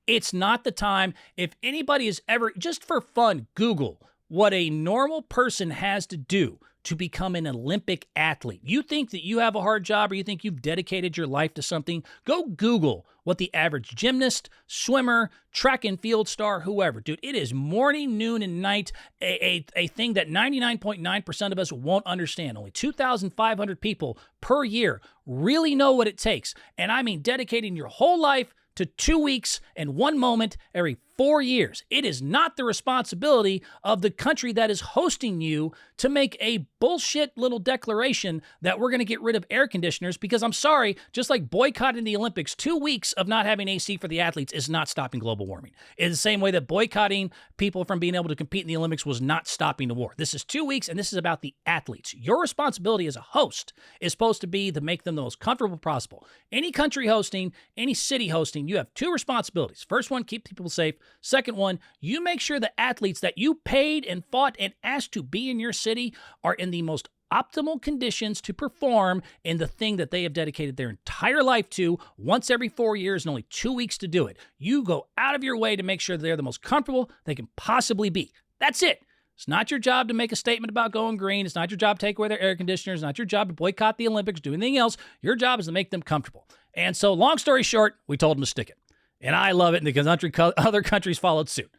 It's not the time. If anybody is ever, just for fun, Google what a normal person has to do to become an Olympic athlete. You think that you have a hard job, or you think you've dedicated your life to something, go Google what the average gymnast, swimmer, track and field star, whoever. Dude, it is morning, noon, and night, a thing that 99.9% of us won't understand. Only 2,500 people per year really know what it takes. And I mean dedicating your whole life to 2 weeks and 1 moment every 4 years. It is not the responsibility of the country that is hosting you to make a bullshit little declaration that we're going to get rid of air conditioners, because I'm sorry, just like boycotting the Olympics, 2 weeks of not having AC for the athletes is not stopping global warming. It's the same way that boycotting people from being able to compete in the Olympics was not stopping the war. This is 2 weeks, and this is about the athletes. Your responsibility as a host is supposed to be to make them the most comfortable possible. Any country hosting, any city hosting, you have 2 responsibilities. First one, keep people safe. Second one, you make sure the athletes that you paid and fought and asked to be in your city are in the most optimal conditions to perform in the thing that they have dedicated their entire life to once every 4 years and only 2 weeks to do it. You go out of your way to make sure they're the most comfortable they can possibly be. That's it. It's not your job to make a statement about going green. It's not your job to take away their air conditioners. It's not your job to boycott the Olympics, do anything else. Your job is to make them comfortable. And so, long story short, we told them to stick it. And I love it, and the other countries followed suit.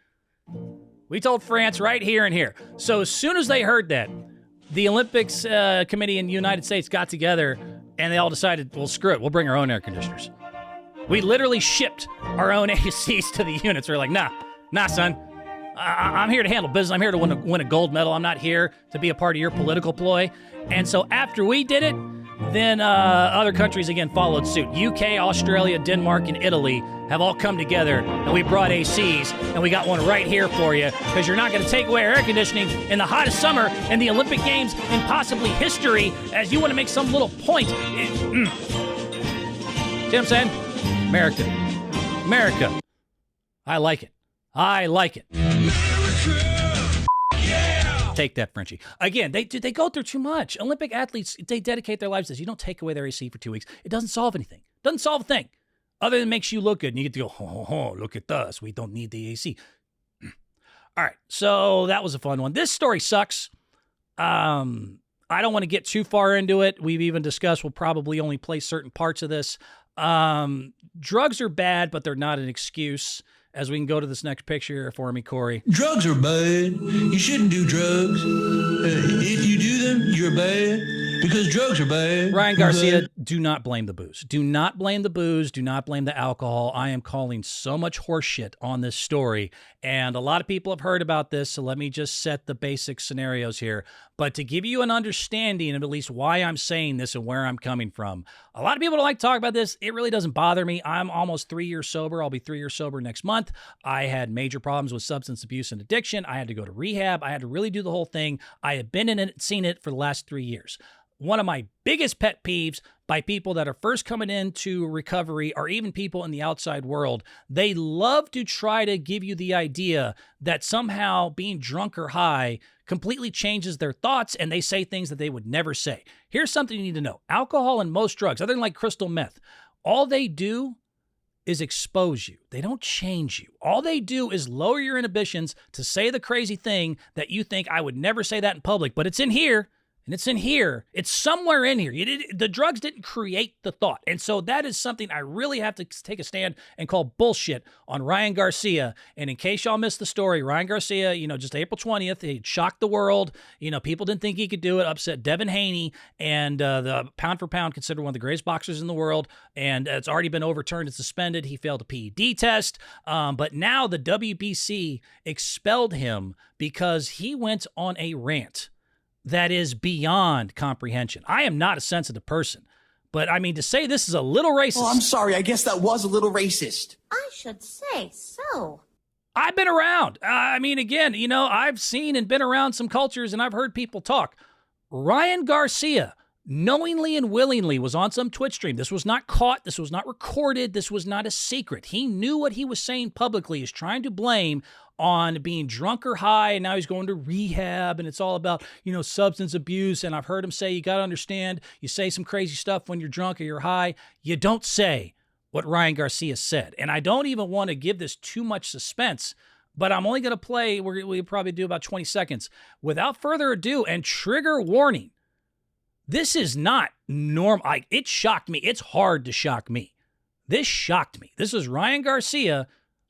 We told France right here and here. So as soon as they heard that, the Olympics committee in the United States got together, and they all decided, well, screw it, we'll bring our own air conditioners. We literally shipped our own ACs to the units. We're like, nah, son. I'm here to handle business. I'm here to win a gold medal. I'm not here to be a part of your political ploy. And so after we did it, then other countries again followed suit. UK, Australia, Denmark, and Italy have all come together, and we brought ACs, and we got one right here for you, because you're not going to take away our air conditioning in the hottest summer in the Olympic Games in possibly history, as you want to make some little point. See what I'm saying? America. I like it. Take that, Frenchie. Again, they go through too much. Olympic athletes, they dedicate their lives to this. You don't take away their AC for 2 weeks. It doesn't solve anything. Doesn't solve a thing. Other than makes you look good. And you get to go, oh, look at us. We don't need the AC. All right. So that was a fun one. This story sucks. I don't want to get too far into it. We've even discussed we'll probably only play certain parts of this. Drugs are bad, but they're not an excuse. As we can go to this next picture for me, Corey. Drugs are bad. You shouldn't do drugs. If you do them, you're bad. Because drugs are bad. Ryan Garcia, do not blame the booze. Do not blame the booze. Do not blame the alcohol. I am calling so much horseshit on this story. And a lot of people have heard about this, so let me just set the basic scenarios here. But to give you an understanding of at least why I'm saying this and where I'm coming from, a lot of people don't like to talk about this. It really doesn't bother me. I'm almost 3 years sober. I'll be 3 years sober next month. I had major problems with substance abuse and addiction. I had to go to rehab. I had to really do the whole thing. I have been in it, seen it for the last 3 years. One of my biggest pet peeves by people that are first coming into recovery, or even people in the outside world, they love to try to give you the idea that somehow being drunk or high completely changes their thoughts, and they say things that they would never say. Here's something you need to know. Alcohol and most drugs, other than like crystal meth, all they do is expose you. They don't change you. All they do is lower your inhibitions to say the crazy thing that you think, I would never say that in public, but it's in here. And it's in here. It's somewhere in here. The drugs didn't create the thought. And so that is something I really have to take a stand and call bullshit on Ryan Garcia. And in case y'all missed the story, Ryan Garcia, just April 20th, he shocked the world. People didn't think he could do it, upset Devin Haney, and the pound for pound considered one of the greatest boxers in the world. And it's already been overturned and suspended. He failed a PED test. But now the WBC expelled him because he went on a rant that is beyond comprehension. I am not a sensitive person, but I mean, to say this is a little racist. Oh, I'm sorry. I guess that was a little racist. I should say so. I've been around. Again, I've seen and been around some cultures and I've heard people talk. Ryan Garcia knowingly and willingly was on some Twitch stream. This was not caught. This was not recorded. This was not a secret. He knew what he was saying publicly. He's trying to blame on being drunk or high, and now he's going to rehab, and it's all about, substance abuse. And I've heard him say, you got to understand, you say some crazy stuff when you're drunk or you're high. You don't say what Ryan Garcia said. And I don't even want to give this too much suspense, but I'm only going to play, we'll probably do about 20 seconds. Without further ado, and trigger warning, this is not normal. It shocked me. It's hard to shock me. This shocked me. This is Ryan Garcia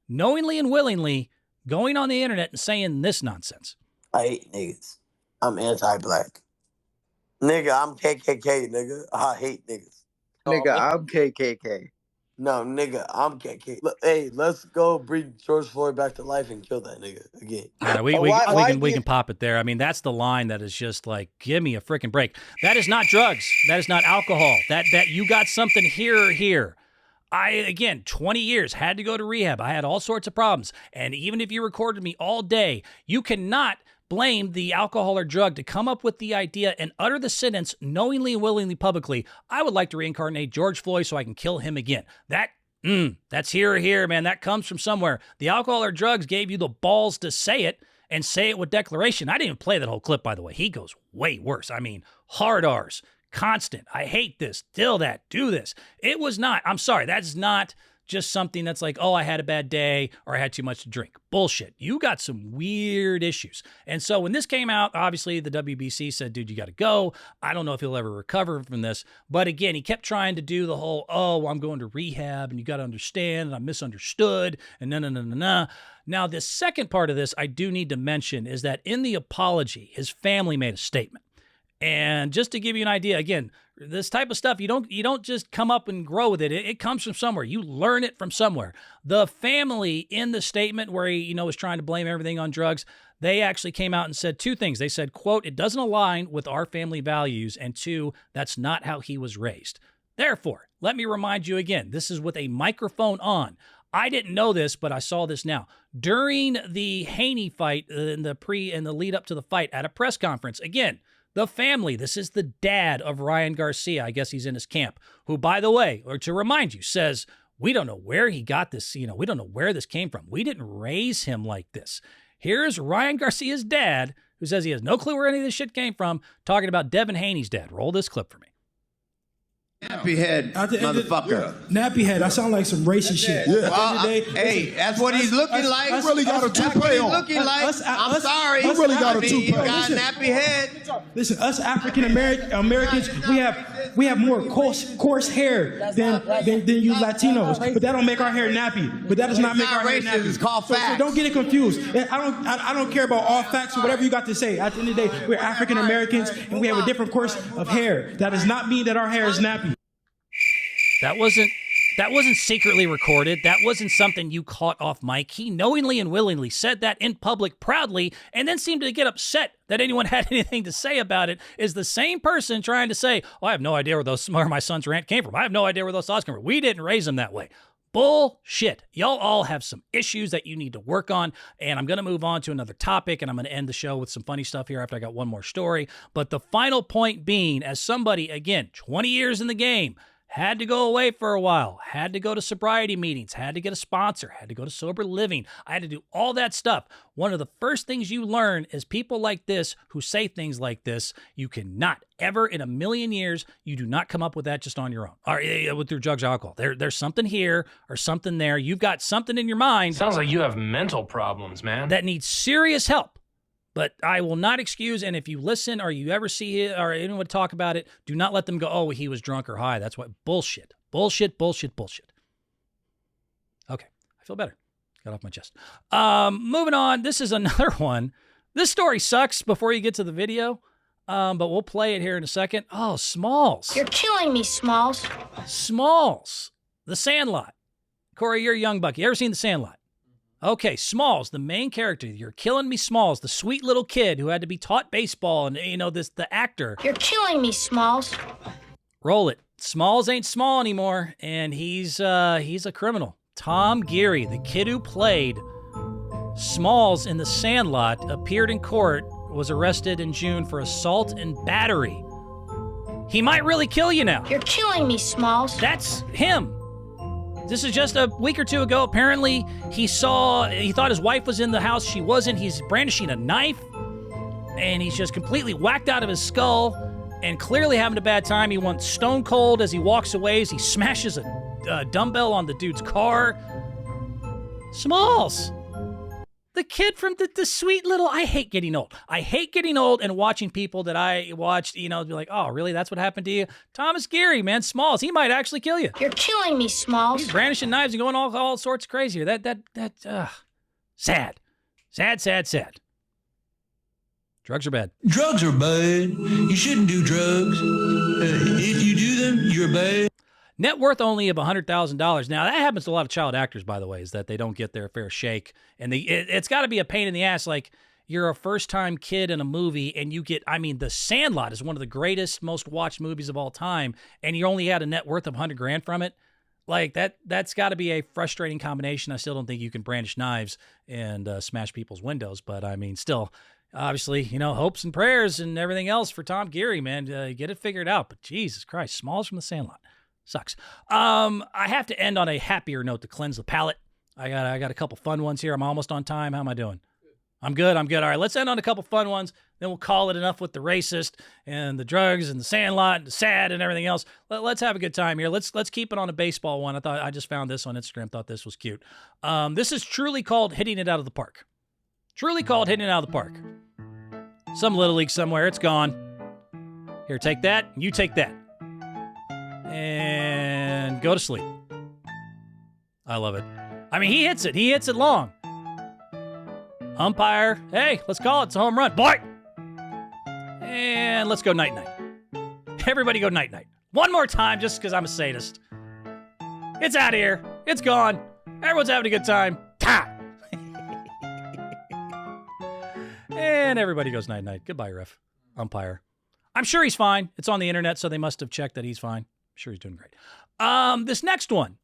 knowingly and willingly going on the internet and saying this nonsense. I hate niggas. I'm anti-black. Nigga, I'm KKK, nigga. I hate niggas. Nigga, I'm KKK. No, nigga, I'm KKK. Hey, let's go bring George Floyd back to life and kill that nigga again. Yeah, we can pop it there. I mean, that's the line that is just like, give me a freaking break. That is not drugs. That is not alcohol. That you got something here. Again, 20 years, had to go to rehab. I had all sorts of problems. And even if you recorded me all day, you cannot blame the alcohol or drug to come up with the idea and utter the sentence knowingly and willingly publicly, I would like to reincarnate George Floyd so I can kill him again. That's here, man. That comes from somewhere. The alcohol or drugs gave you the balls to say it and say it with declaration. I didn't even play that whole clip, by the way. He goes way worse. I mean, hard R's. Constant. I hate this. Still that. Do this. It was not. I'm sorry. That's not just something that's like, oh, I had a bad day or I had too much to drink. Bullshit. You got some weird issues. And so when this came out, obviously the WBC said, dude, you got to go. I don't know if he'll ever recover from this. But again, he kept trying to do the whole, oh, I'm going to rehab and you got to understand and I'm misunderstood and no. Now, the second part of this I do need to mention is that in the apology, his family made a statement. And just to give you an idea, again, this type of stuff, you don't just come up and grow with it. It comes from somewhere. You learn it from somewhere. The family in the statement where he, was trying to blame everything on drugs, they actually came out and said two things. They said, quote, it doesn't align with our family values. And two, that's not how he was raised. Therefore, let me remind you again, this is with a microphone on. I didn't know this, but I saw this now. During the Haney fight, in the lead up to the fight at a press conference, again, the family, this is the dad of Ryan Garcia, I guess he's in his camp, who, by the way, or to remind you, says, we don't know where he got this, we don't know where this came from. We didn't raise him like this. Here's Ryan Garcia's dad, who says he has no clue where any of this shit came from, talking about Devin Haney's dad. Roll this clip for me. Nappy head, motherfucker. Nappy head. I sound like some racist shit. Yeah. Well, hey, that's what he's looking like. He really got a toupee on. Looking like. I'm sorry. He really got a toupee. He got a nappy head. Listen, us African Americans, we have more coarse hair than you Latinos. But that don't make our hair nappy. But that does not make our hair nappy. It's called facts. So don't get it confused. I don't care about all facts or whatever you got to say. At the end of the day, we're African Americans and we have a different course of hair. That does not mean that our hair is nappy. That wasn't secretly recorded. That wasn't something you caught off mic. He knowingly and willingly said that in public proudly and then seemed to get upset that anyone had anything to say about it. Is the same person trying to say, oh, I have no idea where my son's rant came from. I have no idea where those thoughts came from. We didn't raise him that way. Bullshit. Y'all all have some issues that you need to work on, and I'm going to move on to another topic, and I'm going to end the show with some funny stuff here after I got one more story. But the final point being, as somebody, again, 20 years in the game, had to go away for a while, had to go to sobriety meetings, had to get a sponsor, had to go to sober living. I had to do all that stuff. One of the first things you learn is people like this who say things like this, you cannot ever in a million years, you do not come up with that just on your own or with your drugs or alcohol. There's something here or something there. You've got something in your mind. Sounds like you have mental problems, man. That needs serious help. But I will not excuse, and if you listen or you ever see it or anyone talk about it, do not let them go, oh, he was drunk or high. That's what, bullshit. Bullshit. Okay, I feel better. Got off my chest. Moving on, this is another one. This story sucks before you get to the video, but we'll play it here in a second. Oh, Smalls. You're killing me, Smalls. Smalls. The Sandlot. Corey, you're a young buck. You ever seen The Sandlot? Okay, Smalls, the main character. You're killing me, Smalls, the sweet little kid who had to be taught baseball, and the actor. You're killing me, Smalls. Roll it. Smalls ain't small anymore, and he's a criminal. Tom Geary, the kid who played Smalls in The Sandlot, appeared in court, was arrested in June for assault and battery. He might really kill you now. You're killing me, Smalls. That's him. This is just a week or two ago. Apparently, he thought his wife was in the house. She wasn't. He's brandishing a knife, and he's just completely whacked out of his skull and clearly having a bad time. He went stone cold as he walks away, as he smashes a dumbbell on the dude's car. Smalls. The kid from the sweet little, I hate getting old. I hate getting old and watching people that I watched, be like, oh, really? That's what happened to you? Thomas Geary, man, Smalls, he might actually kill you. You're killing me, Smalls. He's brandishing knives and going all sorts of crazier. Sad. Sad. Drugs are bad. Drugs are bad. You shouldn't do drugs. If you do them, you're bad. Net worth only of $100,000. Now, that happens to a lot of child actors, by the way, is that they don't get their fair shake. And it's got to be a pain in the ass. Like, you're a first-time kid in a movie, and you get, The Sandlot is one of the greatest, most watched movies of all time, and you only had a net worth of $100,000 from it. Like, that's got to be a frustrating combination. I still don't think you can brandish knives and smash people's windows, but, still, obviously, hopes and prayers and everything else for Tom Geary, man. Get it figured out. But Jesus Christ, Smalls from The Sandlot. Sucks. I have to end on a happier note to cleanse the palate. I got a couple fun ones here. I'm almost on time. How am I doing? I'm good. All right, let's end on a couple fun ones. Then we'll call it enough with the racist and the drugs and the Sandlot and the sad and everything else. Let's have a good time here. Let's keep it on a baseball one. I just found this on Instagram. Thought this was cute. This is truly called hitting it out of the park. Truly called hitting it out of the park. Some little league somewhere. It's gone. Here, take that. You take that. And go to sleep. I love it. He hits it. He hits it long. Umpire, hey, let's call it. It's a home run. Boy! And let's go night-night. Everybody go night-night. One more time, just because I'm a sadist. It's out of here. It's gone. Everyone's having a good time. Ta! And everybody goes night-night. Goodbye, ref. Umpire. I'm sure he's fine. It's on the internet, so they must have checked that he's fine. I'm sure he's doing great. This next one.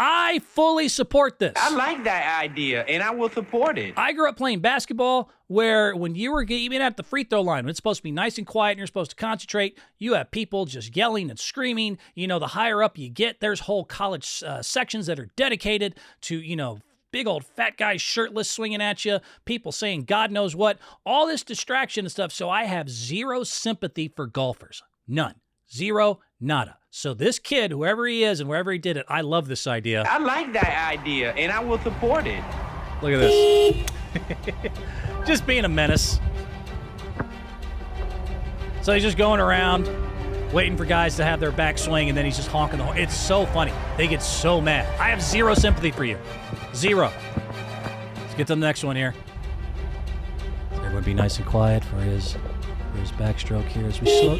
I fully support this. I like that idea, and I will support it. I grew up playing basketball where when you were even at the free throw line, when it's supposed to be nice and quiet and you're supposed to concentrate, you have people just yelling and screaming. The higher up you get, there's whole college sections that are dedicated to, big old fat guys shirtless swinging at you, people saying God knows what, all this distraction and stuff. So I have zero sympathy for golfers. None. Zero, nada. So this kid, whoever he is and wherever he did it, I love this idea. I like that idea, and I will support it. Look at this. Just being a menace. So he's just going around, waiting for guys to have their backswing, and then he's just honking the horn. It's so funny. They get so mad. I have zero sympathy for you. Zero. Let's get to the next one here. Everyone be nice and quiet for his backstroke here as we slow.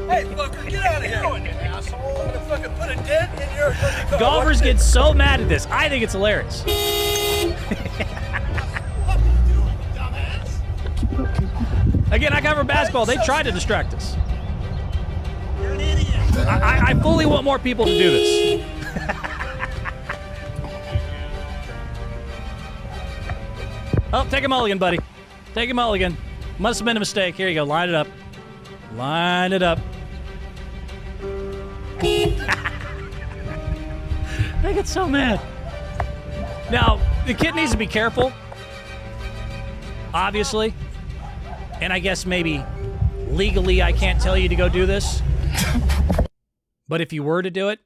Hey, fucker, get out of here! What are you doing, asshole? I'm gonna fucking put a dent in your car. Golfers get so mad at this. I think it's hilarious. What are you doing, dumbass? Again, I cover basketball. They tried to distract us. You're an idiot. I fully want more people to do this. Oh, take a mulligan, buddy. Take a mulligan. Must have been a mistake. Here you go. Line it up. Line it up. I get so mad. Now, the kid needs to be careful, obviously. And I guess maybe legally I can't tell you to go do this. But if you were to do it,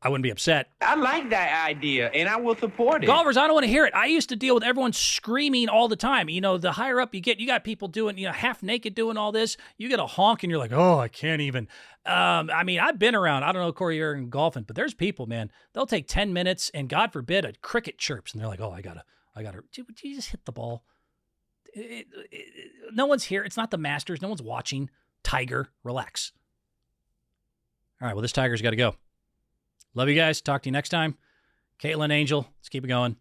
I wouldn't be upset. I like that idea, and I will support it. Golfers, I don't want to hear it. I used to deal with everyone screaming all the time. You know, the higher up you get, you got people doing, half naked doing all this. You get a honk and you're like, oh, I can't even. I mean, I've been around, I don't know, Corey, you're in golfing, but there's people, man, they'll take 10 minutes and God forbid a cricket chirps and they're like, oh, I gotta, would you just hit the ball? No one's here. It's not the Masters. No one's watching. Tiger, relax. All right, well, this Tiger's got to go. Love you guys. Talk to you next time. Caitlin, Angel, let's keep it going.